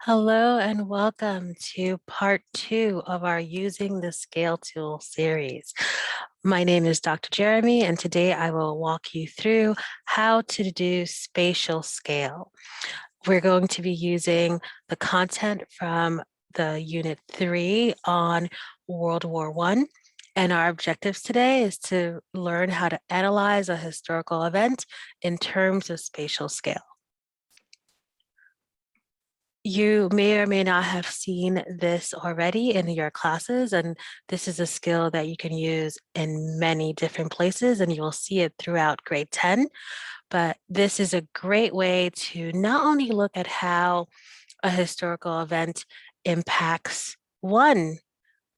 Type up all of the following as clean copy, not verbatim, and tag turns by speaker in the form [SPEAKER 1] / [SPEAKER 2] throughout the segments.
[SPEAKER 1] Hello and welcome to part 2 of our Using the Scale Tool series. My name is Dr. Jeremy, and today I will walk you through how to do spatial scale. We're going to be using the content from the Unit 3 on World War I, and our objectives today is to learn how to analyze a historical event in terms of spatial scale. You may or may not have seen this already in your classes, and this is a skill that you can use in many different places, and you will see it throughout grade 10. But this is a great way to not only look at how a historical event impacts one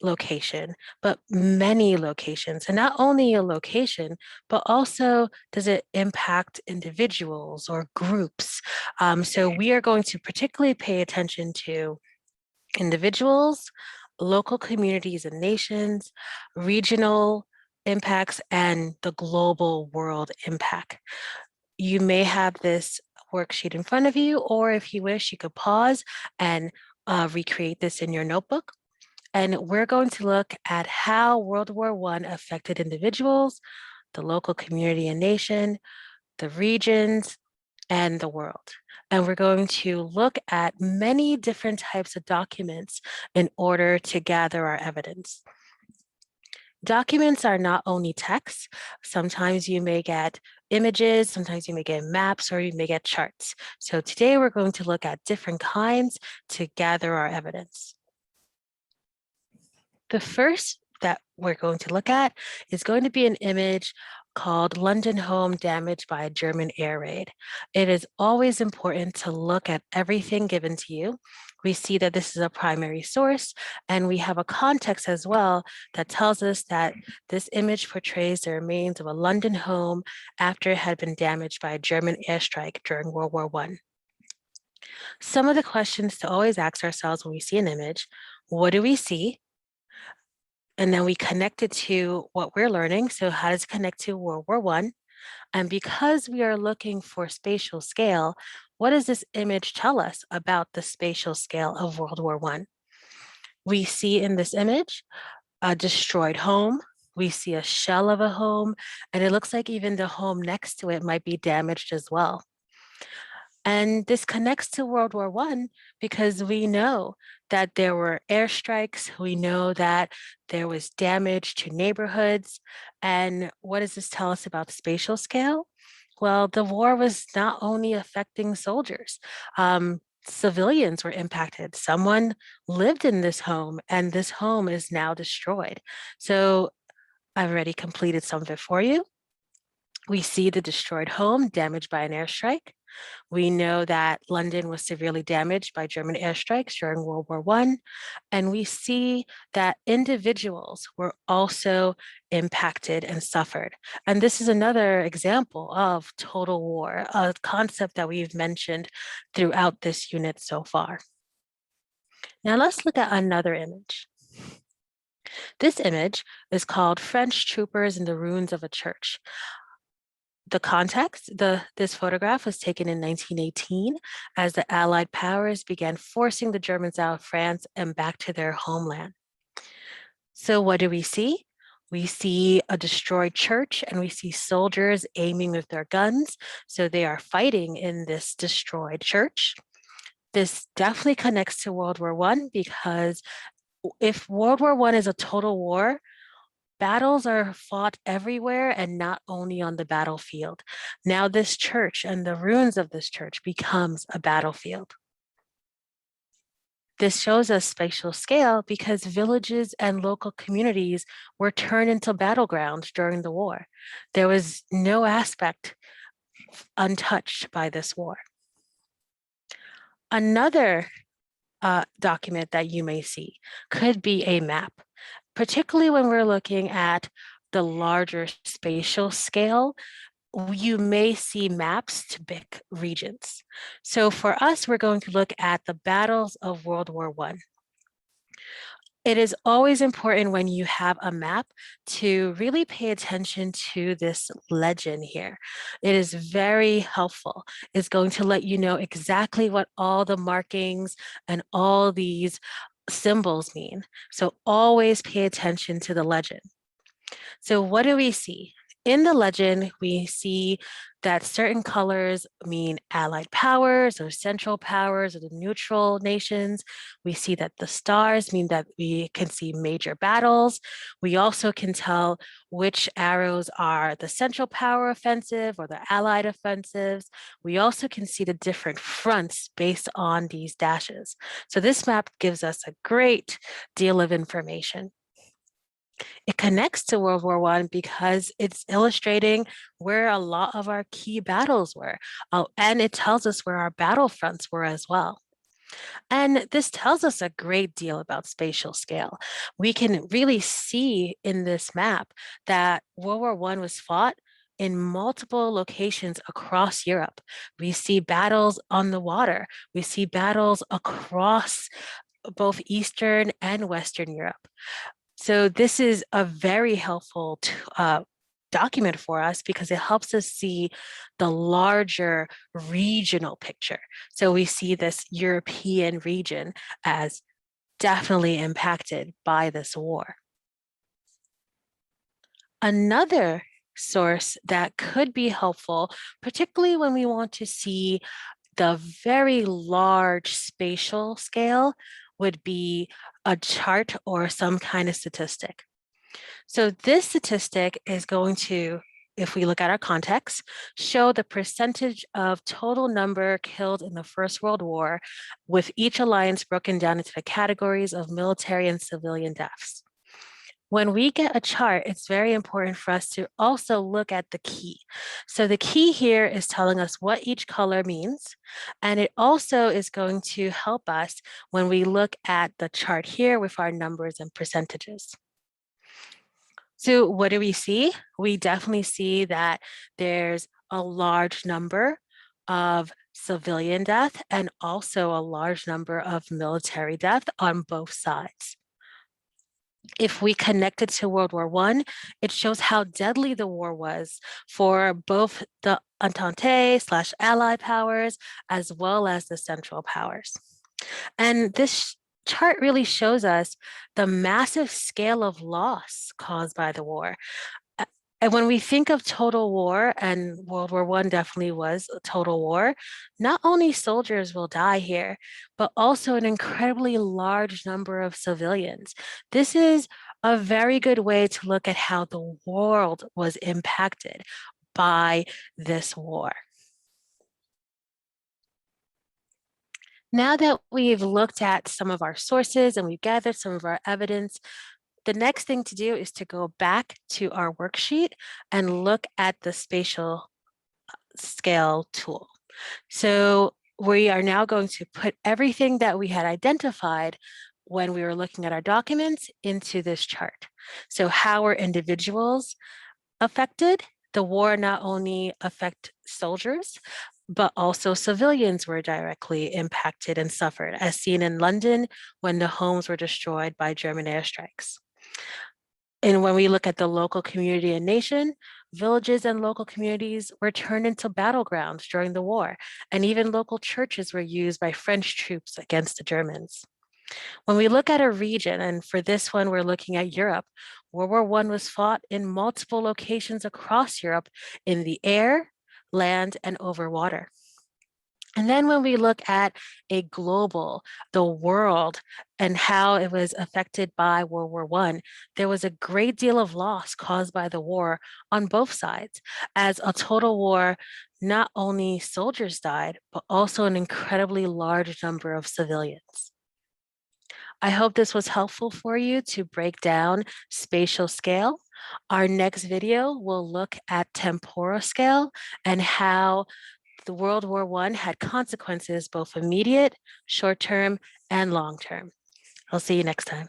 [SPEAKER 1] location, but many locations. And not only a location, but also does it impact individuals or groups? So we are going to particularly pay attention to individuals, local communities and nations, regional impacts, and the global world impact. You may have this worksheet in front of you, or if you wish, you could pause and recreate this in your notebook. And we're going to look at how World War I affected individuals, the local community and nation, the regions, and the world. And we're going to look at many different types of documents in order to gather our evidence. Documents are not only text. Sometimes you may get images, sometimes you may get maps, or you may get charts. So today we're going to look at different kinds to gather our evidence. The first that we're going to look at is going to be an image called London Home Damaged by a German Air Raid. It is always important to look at everything given to you. We see that this is a primary source, and we have a context as well that tells us that this image portrays the remains of a London home after it had been damaged by a German airstrike during World War I. Some of the questions to always ask ourselves when we see an image: what do we see? And then we connect it to what we're learning. So how does it connect to World War I? And because we are looking for spatial scale, what does this image tell us about the spatial scale of World War I? We see in this image a destroyed home. We see a shell of a home, and it looks like even the home next to it might be damaged as well. And this connects to World War I because we know that there were airstrikes. We know that there was damage to neighborhoods. And what does this tell us about spatial scale? Well, the war was not only affecting soldiers. Civilians were impacted. Someone lived in this home, and this home is now destroyed. So I've already completed some of it for you. We see the destroyed home damaged by an airstrike. We know that London was severely damaged by German airstrikes during World War I, and we see that individuals were also impacted and suffered. And this is another example of total war, a concept that we've mentioned throughout this unit so far. Now let's look at another image. This image is called French Troopers in the Ruins of a Church. The context, this photograph was taken in 1918 as the Allied powers began forcing the Germans out of France and back to their homeland. So what do we see? We see a destroyed church, and we see soldiers aiming with their guns. So they are fighting in this destroyed church. This definitely connects to World War I because if World War I is a total war, battles are fought everywhere and not only on the battlefield. Now this church and the ruins of this church becomes a battlefield. This shows us spatial scale because villages and local communities were turned into battlegrounds during the war. There was no aspect untouched by this war. Another document that you may see could be a map, particularly when we're looking at the larger spatial scale. You may see maps to big regions. So for us, we're going to look at the battles of World War I. It is always important when you have a map to really pay attention to this legend here. It is very helpful. It's going to let you know exactly what all the markings and all these symbols mean. So always pay attention to the legend. So what do we see? In the legend, we see that certain colors mean allied powers or central powers or the neutral nations. We see that the stars mean that we can see major battles. We also can tell which arrows are the central power offensive or the allied offensives. We also can see the different fronts based on these dashes. So this map gives us a great deal of information. It connects to World War I because it's illustrating where a lot of our key battles were. Oh, and it tells us where our battlefronts were as well. And this tells us a great deal about spatial scale. We can really see in this map that World War I was fought in multiple locations across Europe. We see battles on the water. We see battles across both Eastern and Western Europe. So this is a very helpful document for us because it helps us see the larger regional picture. So we see this European region as definitely impacted by this war. Another source that could be helpful, particularly when we want to see the very large spatial scale, would be a chart or some kind of statistic. So this statistic is going to, if we look at our context, show the percentage of total number killed in the First World War, with each alliance broken down into the categories of military and civilian deaths. When we get a chart, it's very important for us to also look at the key. So the key here is telling us what each color means. And it also is going to help us when we look at the chart here with our numbers and percentages. So what do we see? We definitely see that there's a large number of civilian death and also a large number of military death on both sides. If we connect it to World War I, it shows how deadly the war was for both the Entente/Allied powers as well as the Central powers. And this chart really shows us the massive scale of loss caused by the war. And when we think of total war, and World War I definitely was a total war, not only soldiers will die here, but also an incredibly large number of civilians. This is a very good way to look at how the world was impacted by this war. Now that we've looked at some of our sources and we've gathered some of our evidence, the next thing to do is to go back to our worksheet and look at the spatial scale tool. So we are now going to put everything that we had identified when we were looking at our documents into this chart. So how are individuals affected? The war not only affect soldiers, but also civilians were directly impacted and suffered, as seen in London when the homes were destroyed by German airstrikes. And when we look at the local community and nation, villages and local communities were turned into battlegrounds during the war, and even local churches were used by French troops against the Germans. When we look at a region, and for this one, we're looking at Europe, World War I was fought in multiple locations across Europe in the air, land, and over water. And then when we look at a global, the world, and how it was affected by World War I, there was a great deal of loss caused by the war on both sides. As a total war, not only soldiers died, but also an incredibly large number of civilians. I hope this was helpful for you to break down spatial scale. Our next video will look at temporal scale and how the World War I had consequences both immediate, short-term, and long-term. I'll see you next time.